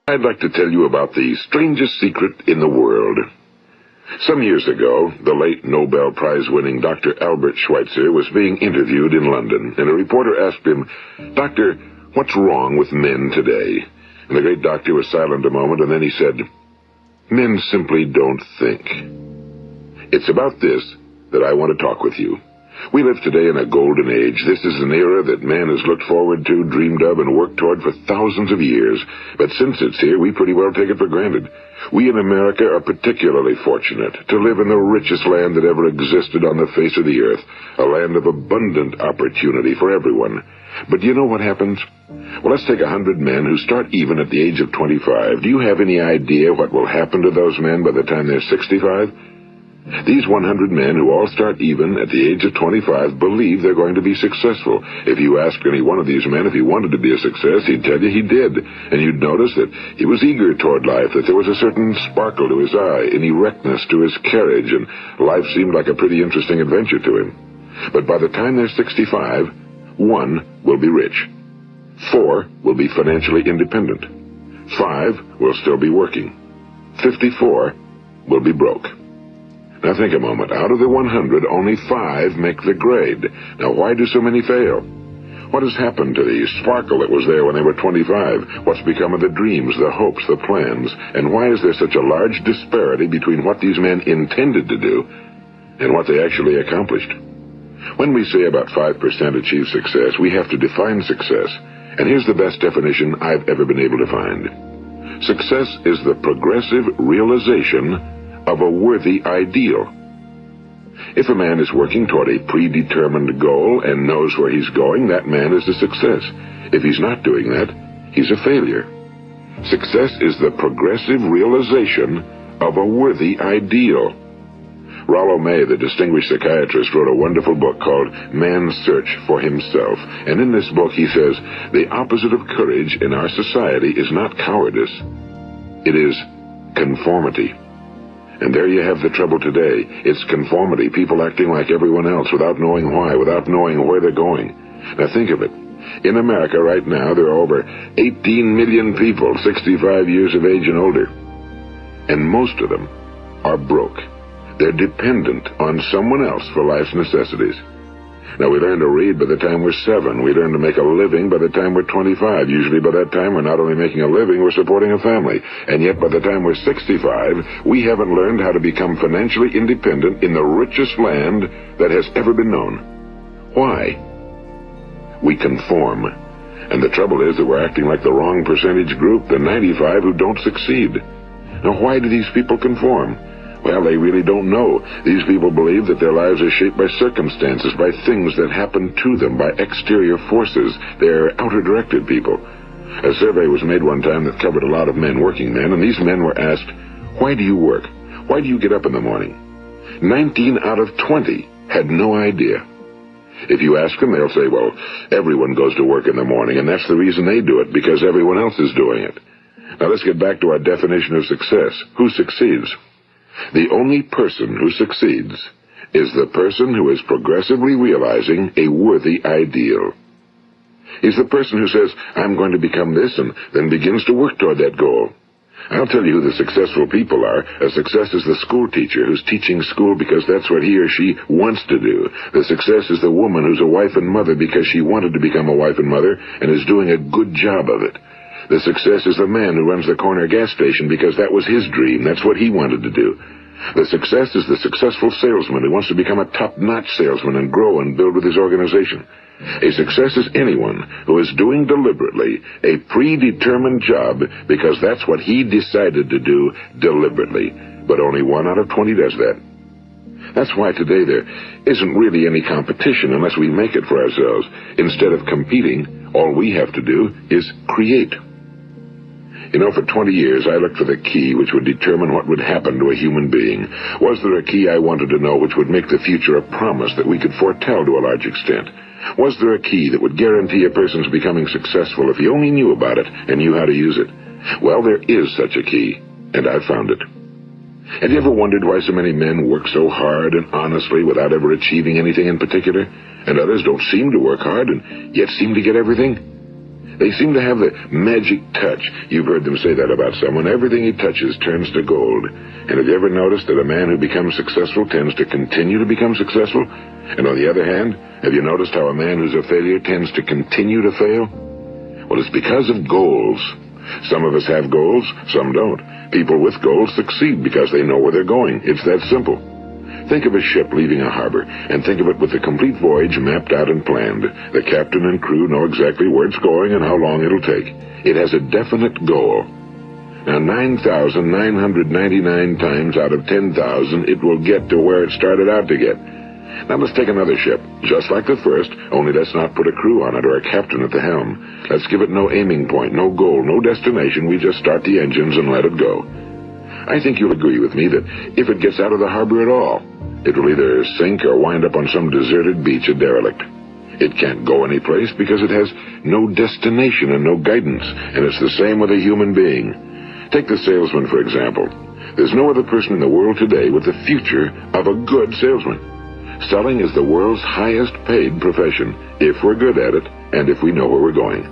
I'd like to tell you about the strangest secret in the world. Some years ago, the late Nobel Prize-winning Dr. Albert Schweitzer was being interviewed in London, and a reporter asked him, "Doctor, what's wrong with men today?" And the great doctor was silent a moment, and then he said, "Men simply don't think." It's about this that I want to talk with you. We live today in a golden age. This is an era that man has looked forward to, dreamed of, and worked toward for thousands of years. But since it's here, we pretty well take it for granted. We in America are particularly fortunate to live in the richest land that ever existed on the face of the earth, a land of abundant opportunity for everyone. But do you know what happens? Well, let's take 100 men who start even at the age of 25. Do you have any idea what will happen to those men by the time they're 65? These 100 men who all start even at the age of 25 believe they're going to be successful. If you asked any one of these men if he wanted to be a success, he'd tell you he did. And you'd notice that he was eager toward life, that there was a certain sparkle to his eye, an erectness to his carriage, and life seemed like a pretty interesting adventure to him. But by the time they're 65, 1 will be rich. 4 will be financially independent. 5 will still be working. 54 will be broke. Now think a moment. Out of the 100, only 5 make the grade. Now why do so many fail? What has happened to the sparkle that was there when they were 25? What's become of the dreams, the hopes, the plans? And why is there such a large disparity between what these men intended to do and what they actually accomplished? When we say about 5% achieve success, we have to define success. And here's the best definition I've ever been able to find. Success is the progressive realization of a worthy ideal. If a man is working toward a predetermined goal and knows where he's going, that man is a success. If he's not doing that, he's a failure. Success is the progressive realization of a worthy ideal. Rollo May, the distinguished psychiatrist, wrote a wonderful book called Man's Search for Himself. And in this book he says, the opposite of courage in our society is not cowardice. It is conformity. And there you have the trouble today. It's conformity, people acting like everyone else without knowing why, without knowing where they're going. Now think of it. In America right now, there are over 18 million people 65 years of age and older. And most of them are broke. They're dependent on someone else for life's necessities. Now, we learn to read by the time we're 7. We learn to make a living by the time we're 25. Usually by that time, we're not only making a living, we're supporting a family. And yet by the time we're 65, we haven't learned how to become financially independent in the richest land that has ever been known. Why? We conform. And the trouble is that we're acting like the wrong percentage group, the 95 who don't succeed. Now, why do these people conform? Well, they really don't know. These people believe that their lives are shaped by circumstances, by things that happen to them, by exterior forces. They're outer-directed people. A survey was made one time that covered a lot of men, working men, and these men were asked, "Why do you work? Why do you get up in the morning?" 19 out of 20 had no idea. If you ask them, they'll say, well, everyone goes to work in the morning, and that's the reason they do it, because everyone else is doing it. Now let's get back to our definition of success. Who succeeds? The only person who succeeds is the person who is progressively realizing a worthy ideal. He's the person who says, I'm going to become this, and then begins to work toward that goal. I'll tell you who the successful people are. A success is the school teacher who's teaching school because that's what he or she wants to do. The success is the woman who's a wife and mother because she wanted to become a wife and mother and is doing a good job of it. The success is the man who runs the corner gas station because that was his dream. That's what he wanted to do. The success is the successful salesman who wants to become a top-notch salesman and grow and build with his organization. A success is anyone who is doing deliberately a predetermined job because that's what he decided to do deliberately. But only 1 out of 20 does that. That's why today there isn't really any competition unless we make it for ourselves. Instead of competing, all we have to do is create. You know, for 20 years, I looked for the key which would determine what would happen to a human being. Was there a key I wanted to know which would make the future a promise that we could foretell to a large extent? Was there a key that would guarantee a person's becoming successful if he only knew about it and knew how to use it? Well, there is such a key, and I've found it. Have you ever wondered why so many men work so hard and honestly without ever achieving anything in particular, and others don't seem to work hard and yet seem to get everything? They seem to have the magic touch. You've heard them say that about someone. Everything he touches turns to gold. And have you ever noticed that a man who becomes successful tends to continue to become successful? And on the other hand, have you noticed how a man who's a failure tends to continue to fail? Well, it's because of goals. Some of us have goals, some don't. People with goals succeed because they know where they're going. It's that simple. Think of a ship leaving a harbor, and think of it with the complete voyage mapped out and planned. The captain and crew know exactly where it's going and how long it'll take. It has a definite goal. Now, 9,999 times out of 10,000, it will get to where it started out to get. Now let's take another ship, just like the first, only let's not put a crew on it or a captain at the helm. Let's give it no aiming point, no goal, no destination. We just start the engines and let it go. I think you'll agree with me that if it gets out of the harbor at all, it will either sink or wind up on some deserted beach, a derelict. It can't go anyplace because it has no destination and no guidance, and it's the same with a human being. Take the salesman, for example. There's no other person in the world today with the future of a good salesman. Selling is the world's highest paid profession, if we're good at it and if we know where we're going.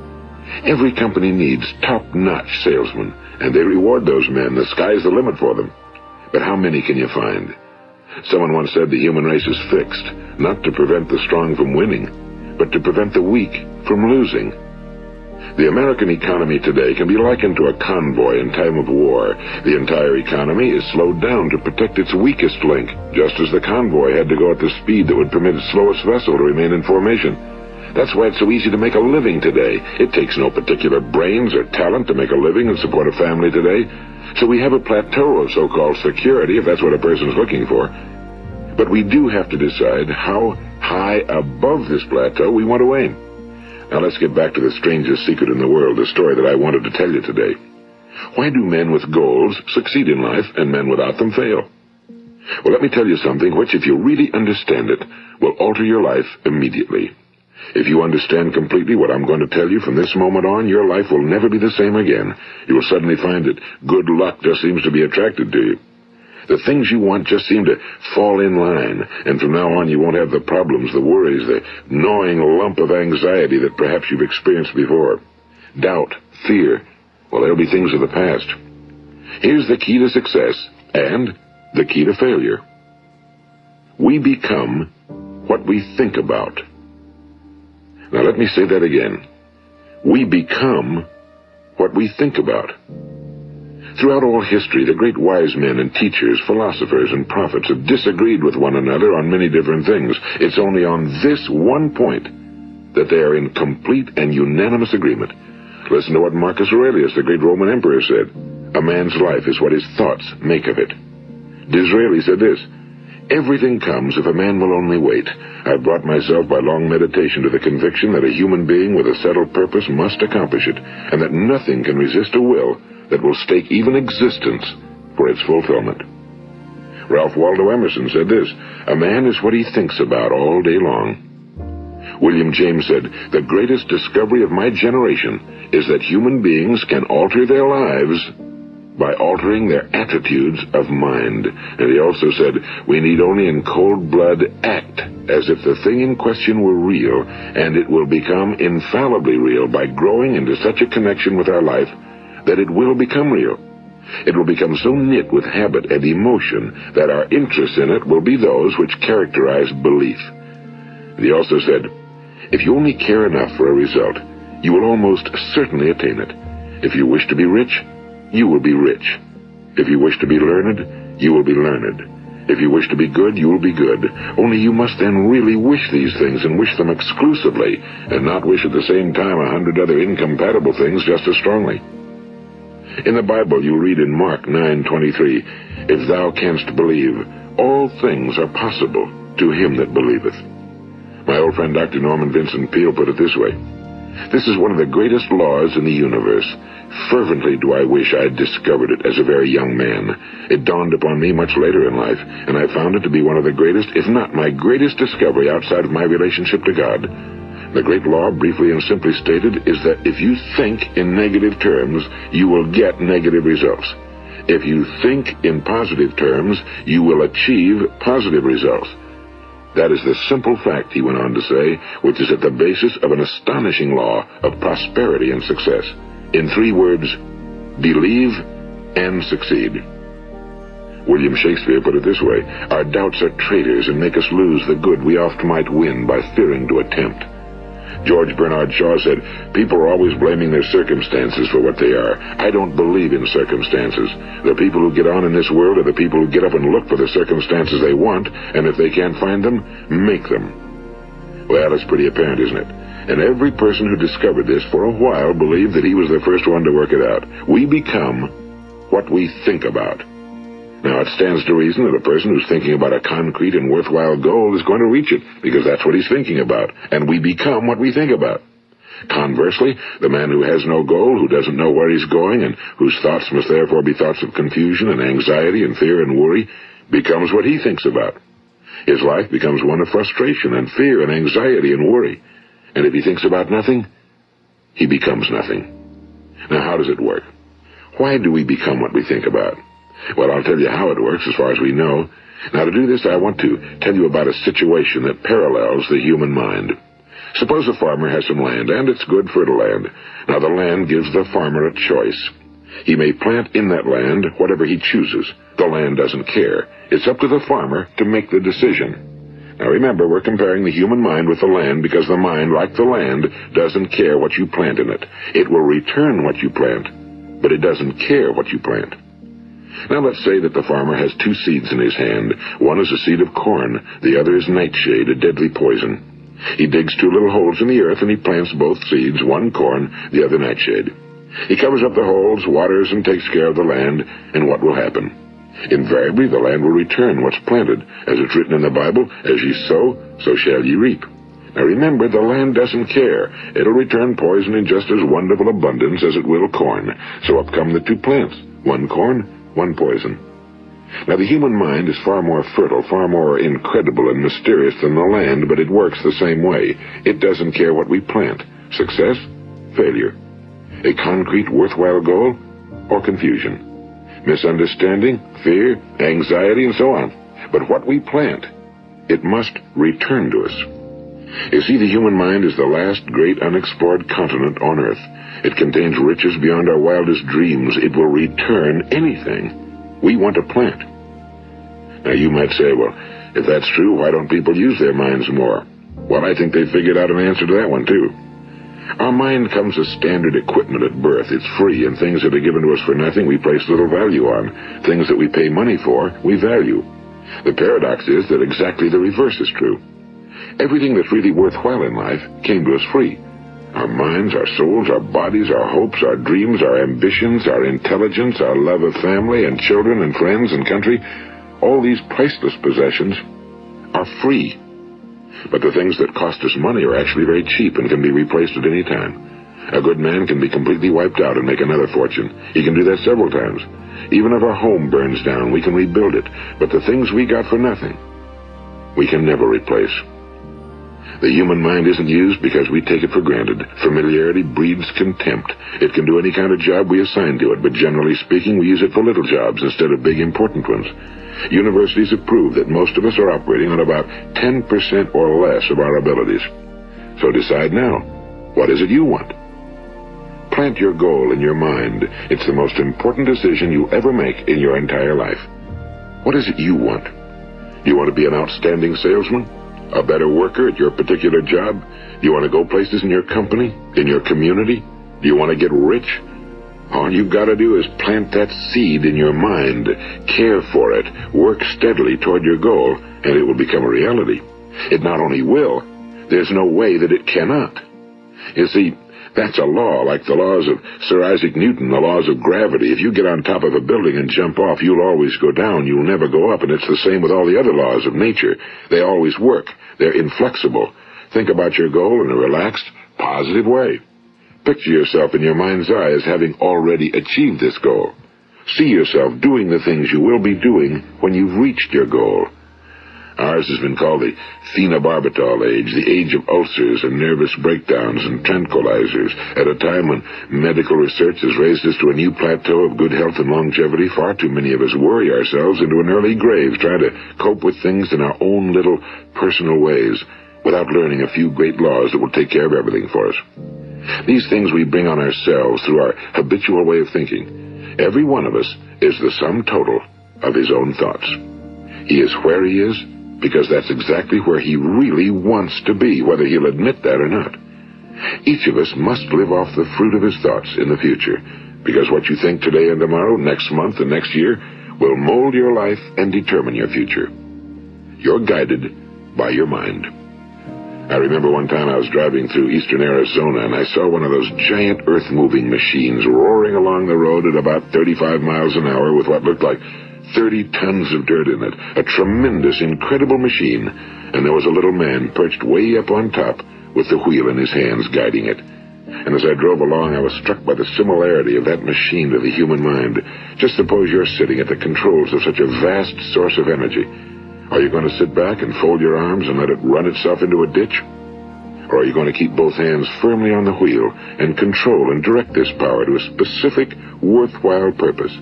Every company needs top-notch salesmen, and they reward those men. The sky's the limit for them. But how many can you find? Someone once said the human race is fixed, not to prevent the strong from winning, but to prevent the weak from losing. The American economy today can be likened to a convoy in time of war. The entire economy is slowed down to protect its weakest link, just as the convoy had to go at the speed that would permit its slowest vessel to remain in formation. That's why it's so easy to make a living today. It takes no particular brains or talent to make a living and support a family today. So we have a plateau of so-called security, if that's what a person's looking for. But we do have to decide how high above this plateau we want to aim. Now let's get back to the strangest secret in the world, the story that I wanted to tell you today. Why do men with goals succeed in life and men without them fail? Well, let me tell you something which, if you really understand it, will alter your life immediately. If you understand completely what I'm going to tell you from this moment on, your life will never be the same again. You will suddenly find that good luck just seems to be attracted to you. The things you want just seem to fall in line, and from now on you won't have the problems, the worries, the gnawing lump of anxiety that perhaps you've experienced before. Doubt, fear, well, they'll be things of the past. Here's the key to success and the key to failure. We become what we think about. Now let me say that again. We become what we think about. Throughout all history, the great wise men and teachers, philosophers and prophets have disagreed with one another on many different things. It's only on this one point that they are in complete and unanimous agreement. Listen to what Marcus Aurelius, the great Roman emperor, said. A man's life is what his thoughts make of it. Disraeli said this. Everything comes if a man will only wait. I've brought myself by long meditation to the conviction that a human being with a settled purpose must accomplish it, and that nothing can resist a will that will stake even existence for its fulfillment. Ralph Waldo Emerson said this, a man is what he thinks about all day long. William James said, the greatest discovery of my generation is that human beings can alter their lives by altering their attitudes of mind. And he also said, we need only in cold blood act as if the thing in question were real, and it will become infallibly real by growing into such a connection with our life that it will become real. It will become so knit with habit and emotion that our interest in it will be those which characterize belief. And he also said, if you only care enough for a result, you will almost certainly attain it. If you wish to be rich, you will be rich. If you wish to be learned, you will be learned. If you wish to be good, you will be good. Only you must then really wish these things and wish them exclusively, and not wish at the same time 100 other incompatible things just as strongly. In the Bible, you read in Mark 9:23, if thou canst believe, all things are possible to him that believeth. My old friend Dr. Norman Vincent Peale put it this way, this is one of the greatest laws in the universe. Fervently do I wish I had discovered it as a very young man. It dawned upon me much later in life, and I found it to be one of the greatest, if not my greatest discovery outside of my relationship to God. The great law, briefly and simply stated, is that if you think in negative terms, you will get negative results. If you think in positive terms, you will achieve positive results. That is the simple fact, he went on to say, which is at the basis of an astonishing law of prosperity and success. In 3 words, believe and succeed. William Shakespeare put it this way: our doubts are traitors and make us lose the good we oft might win by fearing to attempt. George Bernard Shaw said, people are always blaming their circumstances for what they are. I don't believe in circumstances. The people who get on in this world are the people who get up and look for the circumstances they want, and if they can't find them, make them. Well, it's pretty apparent, isn't it? And every person who discovered this for a while believed that he was the first one to work it out. We become what we think about. Now, it stands to reason that a person who's thinking about a concrete and worthwhile goal is going to reach it, because that's what he's thinking about, and we become what we think about. Conversely, the man who has no goal, who doesn't know where he's going, and whose thoughts must therefore be thoughts of confusion and anxiety and fear and worry, becomes what he thinks about. His life becomes one of frustration and fear and anxiety and worry. And if he thinks about nothing, he becomes nothing. Now, how does it work? Why do we become what we think about? Well, I'll tell you how it works as far as we know. Now, to do this, I want to tell you about a situation that parallels the human mind. Suppose a farmer has some land, and it's good fertile land. Now, the land gives the farmer a choice. He may plant in that land whatever he chooses. The land doesn't care. It's up to the farmer to make the decision. Now, remember, we're comparing the human mind with the land because the mind, like the land, doesn't care what you plant in it. It will return what you plant, but it doesn't care what you plant. Now, let's say that the farmer has 2 seeds in his hand. One is a seed of corn. The other is nightshade, a deadly poison. He digs 2 little holes in the earth, and he plants both seeds, one corn, the other nightshade. He covers up the holes, waters, and takes care of the land, and what will happen? Invariably, the land will return what's planted. As it's written in the Bible, as ye sow, so shall ye reap. Now remember, the land doesn't care. It'll return poison in just as wonderful abundance as it will corn. So up come the 2 plants, one corn, one poison. Now, the human mind is far more fertile, far more incredible and mysterious than the land, but it works the same way. It doesn't care what we plant. Success, failure. A concrete, worthwhile goal, or confusion. Misunderstanding, fear, anxiety, and so on. But what we plant, it must return to us. You see, the human mind is the last great unexplored continent on Earth. It contains riches beyond our wildest dreams. It will return anything we want to plant. Now, you might say, well, if that's true, why don't people use their minds more? Well, I think they figured out an answer to that one, too. Our mind comes as standard equipment at birth. It's free, and things that are given to us for nothing we place little value on. Things that we pay money for, we value. The paradox is that exactly the reverse is true. Everything that's really worthwhile in life came to us free. Our minds, our souls, our bodies, our hopes, our dreams, our ambitions, our intelligence, our love of family and children and friends and country, all these priceless possessions are free. But the things that cost us money are actually very cheap and can be replaced at any time. A good man can be completely wiped out and make another fortune. He can do that several times. Even if our home burns down, we can rebuild it. But the things we got for nothing, we can never replace. The human mind isn't used because we take it for granted. Familiarity breeds contempt. It can do any kind of job we assign to it, but generally speaking, we use it for little jobs instead of big, important ones. Universities have proved that most of us are operating on about 10% or less of our abilities. So decide now, what is it you want? Plant your goal in your mind. It's the most important decision you'll ever make in your entire life. What is it you want? Do you want to be an outstanding salesman? A better worker at your particular job? Do you want to go places in your company, in your community? Do you want to get rich? All you've got to do is plant that seed in your mind, care for it, work steadily toward your goal, and it will become a reality. It not only will, there's no way that it cannot. You see, that's a law, like the laws of Sir Isaac Newton, the laws of gravity. If you get on top of a building and jump off, you'll always go down. You'll never go up, and it's the same with all the other laws of nature. They always work. They're inflexible. Think about your goal in a relaxed, positive way. Picture yourself in your mind's eye as having already achieved this goal. See yourself doing the things you will be doing when you've reached your goal. Ours has been called the phenobarbital age, the age of ulcers and nervous breakdowns and tranquilizers. At a time when medical research has raised us to a new plateau of good health and longevity, far too many of us worry ourselves into an early grave trying to cope with things in our own little personal ways without learning a few great laws that will take care of everything for us. These things we bring on ourselves through our habitual way of thinking. Every one of us is the sum total of his own thoughts. He is where he is because that's exactly where he really wants to be, whether he'll admit that or not. Each of us must live off the fruit of his thoughts in the future, because what you think today and tomorrow, next month and next year, will mold your life and determine your future. You're guided by your mind. I remember one time I was driving through eastern Arizona, and I saw one of those giant earth-moving machines roaring along the road at about 35 miles an hour with what looked like 30 tons of dirt in it. A tremendous, incredible machine, and there was a little man perched way up on top with the wheel in his hands guiding it. And as I drove along, I was struck by the similarity of that machine to the human mind. Just suppose you're sitting at the controls of such a vast source of energy. Are you going to sit back and fold your arms and let it run itself into a ditch? Or are you going to keep both hands firmly on the wheel and control and direct this power to a specific, worthwhile purpose?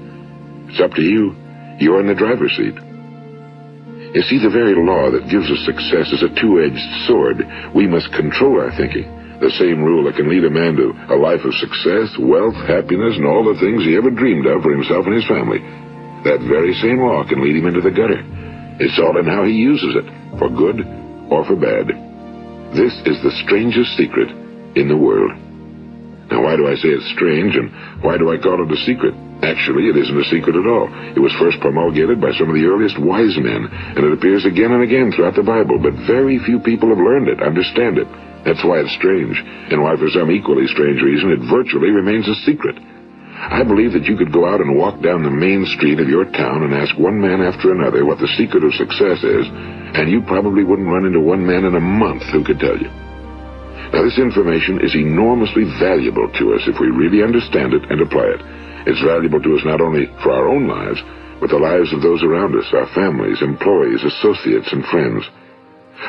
It's up to you. You're in the driver's seat. You see, the very law that gives us success is a two-edged sword. We must control our thinking. The same rule that can lead a man to a life of success, wealth, happiness, and all the things he ever dreamed of for himself and his family. That very same law can lead him into the gutter. It's all in how he uses it, for good or for bad. This is the strangest secret in the world. Now, why do I say it's strange, and why do I call it a secret? Actually, it isn't a secret at all. It was first promulgated by some of the earliest wise men, and it appears again and again throughout the Bible, but very few people have learned it, understand it. That's why it's strange, and why for some equally strange reason it virtually remains a secret. I believe that you could go out and walk down the main street of your town and ask one man after another what the secret of success is, and you probably wouldn't run into one man in a month who could tell you. Now, this information is enormously valuable to us if we really understand it and apply it. It's valuable to us not only for our own lives, but the lives of those around us, our families, employees, associates, and friends.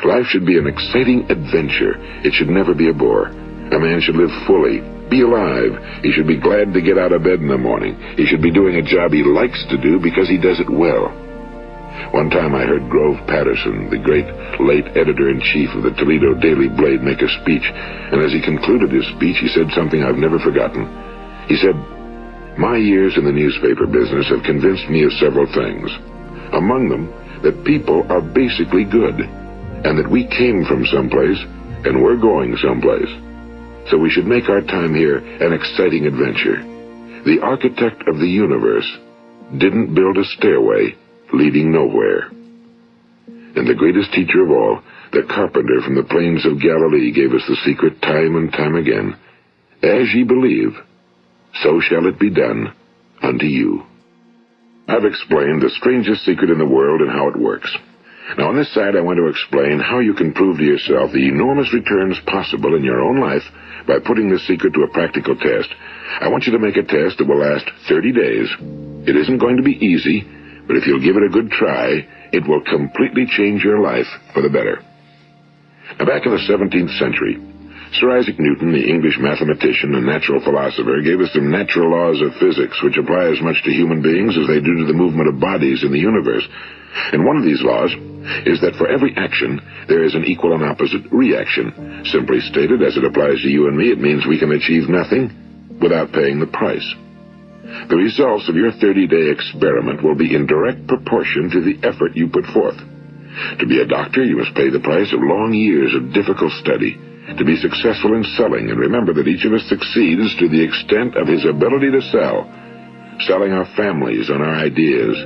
Life should be an exciting adventure. It should never be a bore. A man should live fully, be alive. He should be glad to get out of bed in the morning. He should be doing a job he likes to do because he does it well. One time I heard Grove Patterson, the great late editor-in-chief of the Toledo Daily Blade, make a speech, and as he concluded his speech, he said something I've never forgotten. He said, "My years in the newspaper business have convinced me of several things. Among them, that people are basically good, and that we came from someplace, and we're going someplace. So we should make our time here an exciting adventure. The architect of the universe didn't build a stairway leading nowhere." And the greatest teacher of all, the carpenter from the plains of Galilee, gave us the secret time and time again. As ye believe, so shall it be done unto you. I've explained the strangest secret in the world and how it works. Now, on this side, I want to explain how you can prove to yourself the enormous returns possible in your own life by putting this secret to a practical test. I want you to make a test that will last 30 days. It isn't going to be easy, but if you'll give it a good try, it will completely change your life for the better. Now, back in the 17th century, Sir Isaac Newton, the English mathematician and natural philosopher, gave us some natural laws of physics which apply as much to human beings as they do to the movement of bodies in the universe. And one of these laws is that for every action, there is an equal and opposite reaction. Simply stated, as it applies to you and me, it means we can achieve nothing without paying the price. The results of your 30-day experiment will be in direct proportion to the effort you put forth. To be a doctor, you must pay the price of long years of difficult study. To be successful in selling, and remember that each of us succeeds to the extent of his ability to sell. Selling our families on our ideas,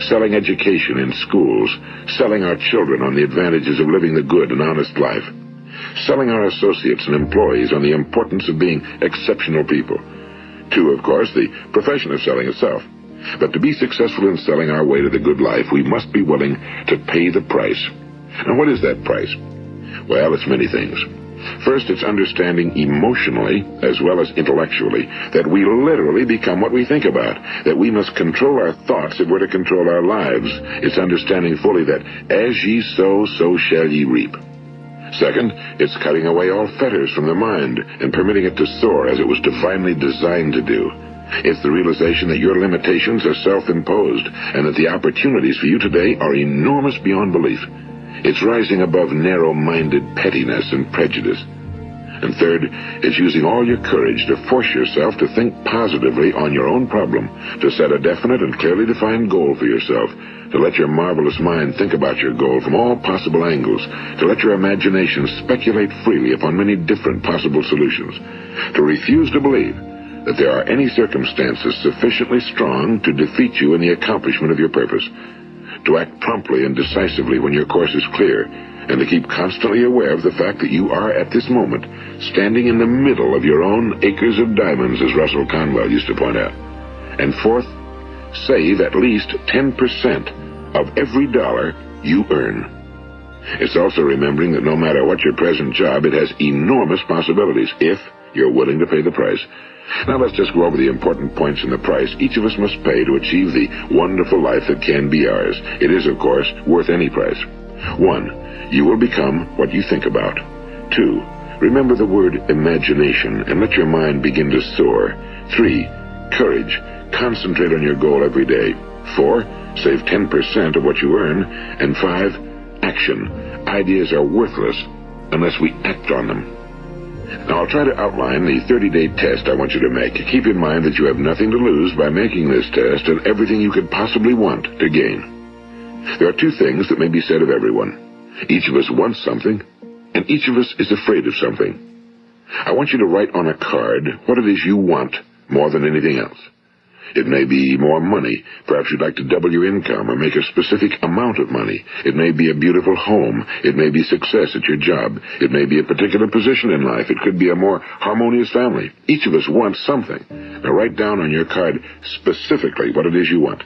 selling education in schools, selling our children on the advantages of living the good and honest life, selling our associates and employees on the importance of being exceptional people. To, of course, the profession of selling itself. But to be successful in selling our way to the good life, we must be willing to pay the price. Now, what is that price? Well, it's many things. First, it's understanding emotionally, as well as intellectually, that we literally become what we think about, that we must control our thoughts if we're to control our lives. It's understanding fully that as ye sow, so shall ye reap. Second, it's cutting away all fetters from the mind and permitting it to soar as it was divinely designed to do. It's the realization that your limitations are self-imposed and that the opportunities for you today are enormous beyond belief. It's rising above narrow-minded pettiness and prejudice. And third, it's using all your courage to force yourself to think positively on your own problem, to set a definite and clearly defined goal for yourself, to let your marvelous mind think about your goal from all possible angles, to let your imagination speculate freely upon many different possible solutions, to refuse to believe that there are any circumstances sufficiently strong to defeat you in the accomplishment of your purpose, to act promptly and decisively when your course is clear, and to keep constantly aware of the fact that you are, at this moment, standing in the middle of your own acres of diamonds, as Russell Conwell used to point out. And fourth, save at least 10% of every dollar you earn. It's also remembering that no matter what your present job, it has enormous possibilities if you're willing to pay the price. Now let's just go over the important points in the price each of us must pay to achieve the wonderful life that can be ours. It is, of course, worth any price. 1. You will become what you think about. 2. Remember the word imagination and let your mind begin to soar. 3. Courage. Concentrate on your goal every day. 4. Save 10% of what you earn. And 5. Action. Ideas are worthless unless we act on them. Now, I'll try to outline the 30-day test I want you to make. Keep in mind that you have nothing to lose by making this test and everything you could possibly want to gain. There are two things that may be said of everyone. Each of us wants something, and each of us is afraid of something. I want you to write on a card what it is you want more than anything else. It may be more money. Perhaps you'd like to double your income or make a specific amount of money. It may be a beautiful home. It may be success at your job. It may be a particular position in life. It could be a more harmonious family. Each of us wants something. Now write down on your card specifically what it is you want.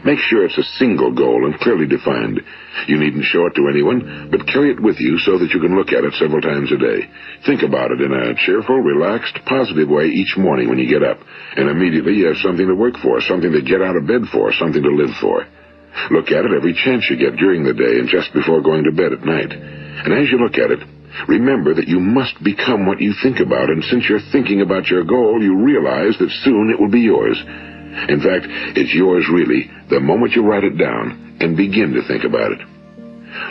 Make sure it's a single goal and clearly defined. You needn't show it to anyone, but carry it with you so that you can look at it several times a day. Think about it in a cheerful, relaxed, positive way each morning when you get up, and immediately you have something to work for, something to get out of bed for, something to live for. Look at it every chance you get during the day and just before going to bed at night. And as you look at it, remember that you must become what you think about, and since you're thinking about your goal, you realize that soon it will be yours. In fact, it's yours really the moment you write it down and begin to think about it.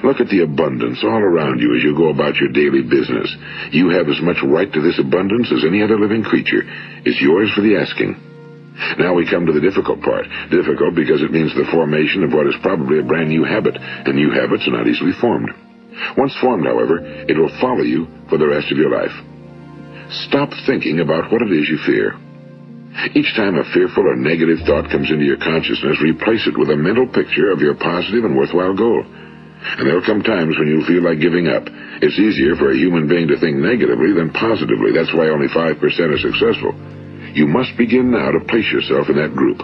Look at the abundance all around you as you go about your daily business. You have as much right to this abundance as any other living creature. It's yours for the asking. Now we come to the difficult part. Difficult because it means the formation of what is probably a brand new habit, and new habits are not easily formed. Once formed, however, it will follow you for the rest of your life. Stop thinking about what it is you fear. Each time a fearful or negative thought comes into your consciousness, replace it with a mental picture of your positive and worthwhile goal. And there'll come times when you'll feel like giving up. It's easier for a human being to think negatively than positively. That's why only 5% are successful. You must begin now to place yourself in that group.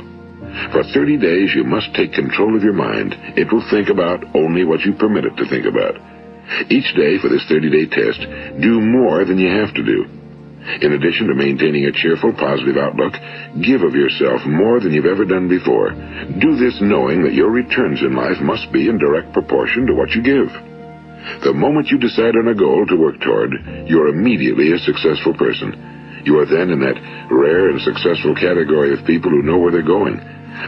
For 30 days, you must take control of your mind. It will think about only what you permit it to think about. Each day for this 30-day test, do more than you have to do. In addition to maintaining a cheerful, positive outlook, give of yourself more than you've ever done before. Do this knowing that your returns in life must be in direct proportion to what you give. The moment you decide on a goal to work toward, you're immediately a successful person. You are then in that rare and successful category of people who know where they're going.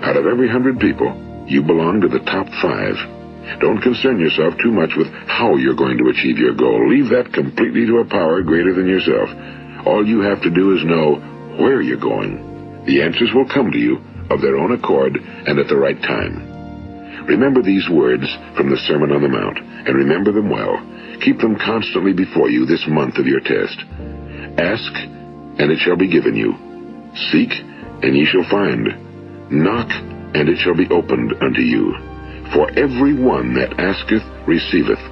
Out of every 100 people, you belong to the top 5. Don't concern yourself too much with how you're going to achieve your goal. Leave that completely to a power greater than yourself. All you have to do is know where you're going. The answers will come to you of their own accord and at the right time. Remember these words from the Sermon on the Mount, and remember them well. Keep them constantly before you this month of your test. Ask, and it shall be given you. Seek, and ye shall find. Knock, and it shall be opened unto you. For every one that asketh receiveth,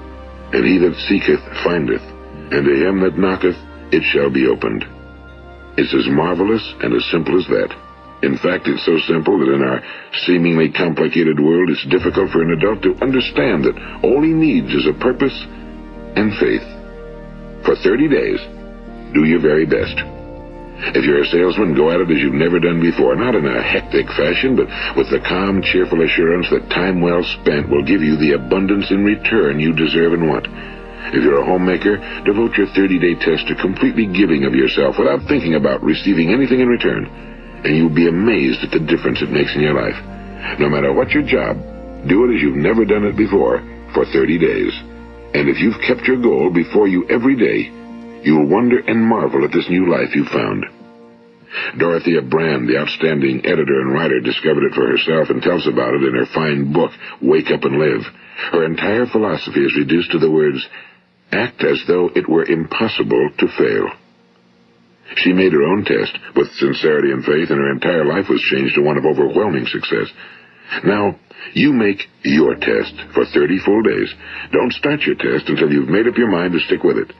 and he that seeketh findeth, and to him that knocketh it shall be opened. It's as marvelous and as simple as that. In fact, it's so simple that in our seemingly complicated world, it's difficult for an adult to understand that all he needs is a purpose and faith. For 30 days, do your very best. If you're a salesman, go at it as you've never done before, not in a hectic fashion, but with the calm, cheerful assurance that time well spent will give you the abundance in return you deserve and want. If you're a homemaker, devote your 30-day test to completely giving of yourself without thinking about receiving anything in return, and you'll be amazed at the difference it makes in your life. No matter what your job, do it as you've never done it before for 30 days. And if you've kept your goal before you every day, you'll wonder and marvel at this new life you've found. Dorothea Brand, the outstanding editor and writer, discovered it for herself and tells about it in her fine book, Wake Up and Live. Her entire philosophy is reduced to the words, act as though it were impossible to fail. She made her own test with sincerity and faith, and her entire life was changed to one of overwhelming success. Now, you make your test for 30 full days. Don't start your test until you've made up your mind to stick with it.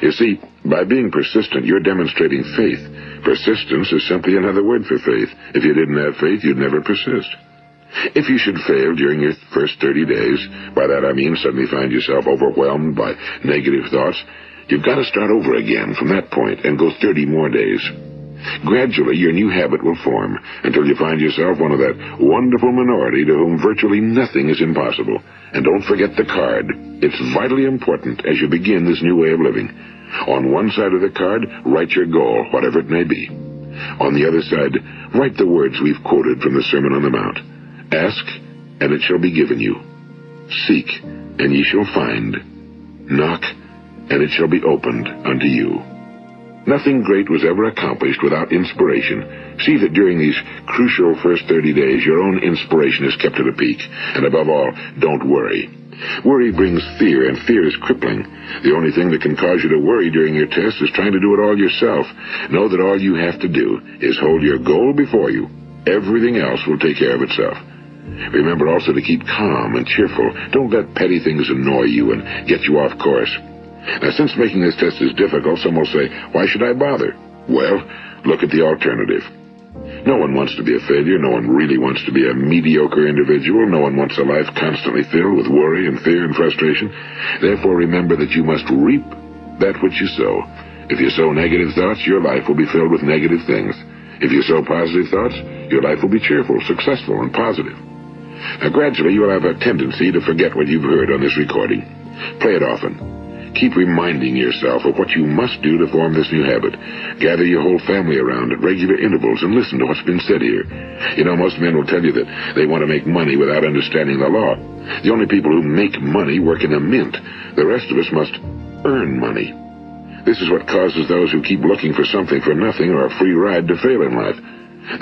You see, by being persistent, you're demonstrating faith. Persistence is simply another word for faith. If you didn't have faith, you'd never persist. If you should fail during your first 30 days, by that I mean suddenly find yourself overwhelmed by negative thoughts, you've got to start over again from that point and go 30 more days. Gradually, your new habit will form until you find yourself one of that wonderful minority to whom virtually nothing is impossible. And don't forget the card. It's vitally important as you begin this new way of living. On one side of the card, write your goal, whatever it may be. On the other side, write the words we've quoted from the Sermon on the Mount. Ask, and it shall be given you. Seek, and ye shall find. Knock, and it shall be opened unto you. Nothing great was ever accomplished without inspiration. See that during these crucial first 30 days, your own inspiration is kept at a peak. And above all, don't worry. Worry brings fear, and fear is crippling. The only thing that can cause you to worry during your test is trying to do it all yourself. Know that all you have to do is hold your goal before you. Everything else will take care of itself. Remember also to keep calm and cheerful. Don't let petty things annoy you and get you off course. Now, since making this test is difficult, some will say, why should I bother? Well, look at the alternative. No one wants to be a failure. No one really wants to be a mediocre individual. No one wants a life constantly filled with worry and fear and frustration. Therefore, remember that you must reap that which you sow. If you sow negative thoughts, your life will be filled with negative things. If you sow positive thoughts, your life will be cheerful, successful, and positive. Now, gradually, you will have a tendency to forget what you've heard on this recording. Play it often. Keep reminding yourself of what you must do to form this new habit. Gather your whole family around at regular intervals and listen to what's been said here. You know, most men will tell you that they want to make money without understanding the law. The only people who make money work in a mint. The rest of us must earn money. This is what causes those who keep looking for something for nothing or a free ride to fail in life.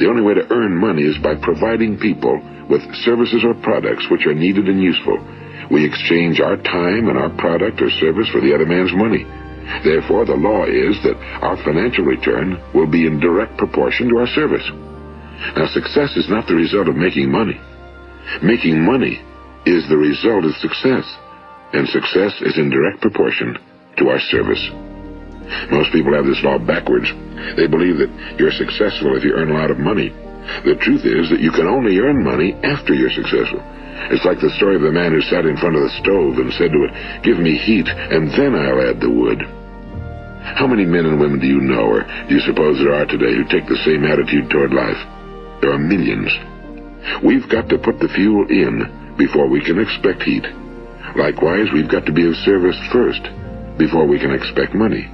The only way to earn money is by providing people with services or products which are needed and useful. We exchange our time and our product or service for the other man's money. Therefore, the law is that our financial return will be in direct proportion to our service. Now, success is not the result of making money. Making money is the result of success, and success is in direct proportion to our service. Most people have this law backwards. They believe that you're successful if you earn a lot of money. The truth is that you can only earn money after you're successful. It's like the story of the man who sat in front of the stove and said to it, give me heat, and then I'll add the wood. How many men and women do you know, or do you suppose there are today, who take the same attitude toward life? There are millions. We've got to put the fuel in before we can expect heat. Likewise, we've got to be of service first before we can expect money.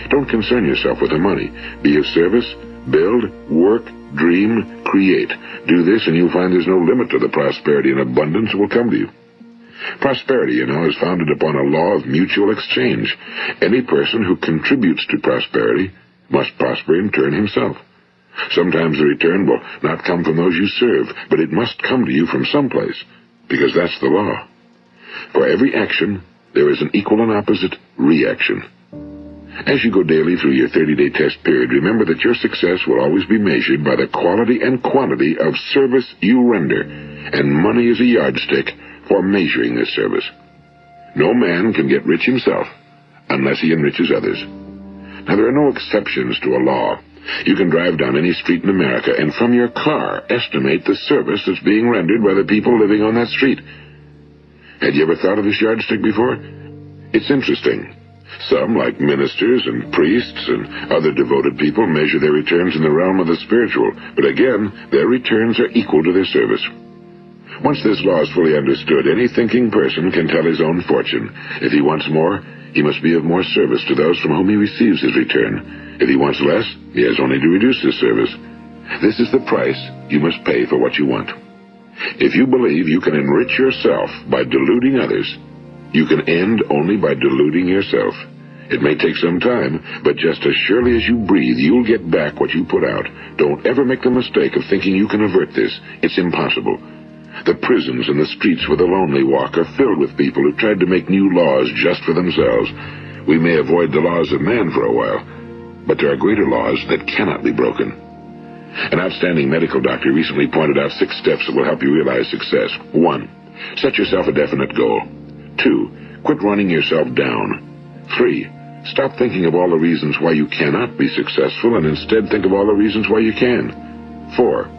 Don't concern yourself with the money. Be of service, build, work, dream, create. Do this and you'll find there's no limit to the prosperity and abundance that will come to you. Prosperity, you know, is founded upon a law of mutual exchange. Any person who contributes to prosperity must prosper in turn himself. Sometimes the return will not come from those you serve, but it must come to you from someplace, because that's the law. For every action, there is an equal and opposite reaction. As you go daily through your 30-day test period, remember that your success will always be measured by the quality and quantity of service you render, and money is a yardstick for measuring this service. No man can get rich himself unless he enriches others. Now, there are no exceptions to a law. You can drive down any street in America and from your car estimate the service that's being rendered by the people living on that street. Had you ever thought of this yardstick before? It's interesting. Some, like ministers and priests and other devoted people, measure their returns in the realm of the spiritual, but again, their returns are equal to their service. Once this law is fully understood, any thinking person can tell his own fortune. If he wants more, he must be of more service to those from whom he receives his return. If he wants less, he has only to reduce his service. This is the price you must pay for what you want. If you believe you can enrich yourself by deluding others, you can end only by deluding yourself. It may take some time, but just as surely as you breathe, you'll get back what you put out. Don't ever make the mistake of thinking you can avert this. It's impossible. The prisons and the streets where the lonely walk are filled with people who tried to make new laws just for themselves. We may avoid the laws of man for a while, but there are greater laws that cannot be broken. An outstanding medical doctor recently pointed out 6 steps that will help you realize success. 1. Set yourself a definite goal. 2. Quit running yourself down. 3. Stop thinking of all the reasons why you cannot be successful and instead think of all the reasons why you can. 4.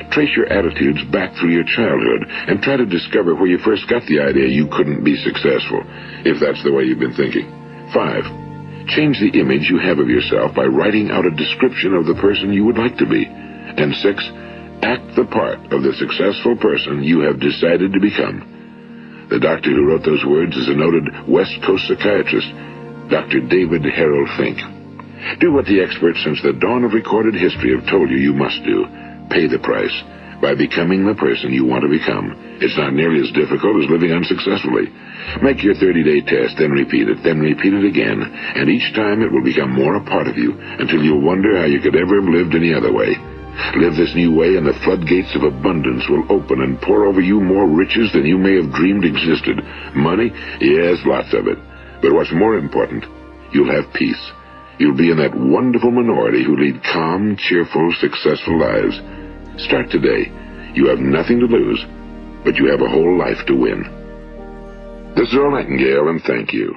Trace your attitudes back through your childhood and try to discover where you first got the idea you couldn't be successful, if that's the way you've been thinking. 5. Change the image you have of yourself by writing out a description of the person you would like to be. And 6. Act the part of the successful person you have decided to become. The doctor who wrote those words is a noted West Coast psychiatrist, Dr. David Harold Fink. Do what the experts since the dawn of recorded history have told you you must do. Pay the price by becoming the person you want to become. It's not nearly as difficult as living unsuccessfully. Make your 30-day test, then repeat it again, and each time it will become more a part of you until you'll wonder how you could ever have lived any other way. Live this new way and the floodgates of abundance will open and pour over you more riches than you may have dreamed existed. Money? Yes, lots of it. But what's more important, you'll have peace. You'll be in that wonderful minority who lead calm, cheerful, successful lives. Start today. You have nothing to lose, but you have a whole life to win. This is Earl Nightingale, and thank you.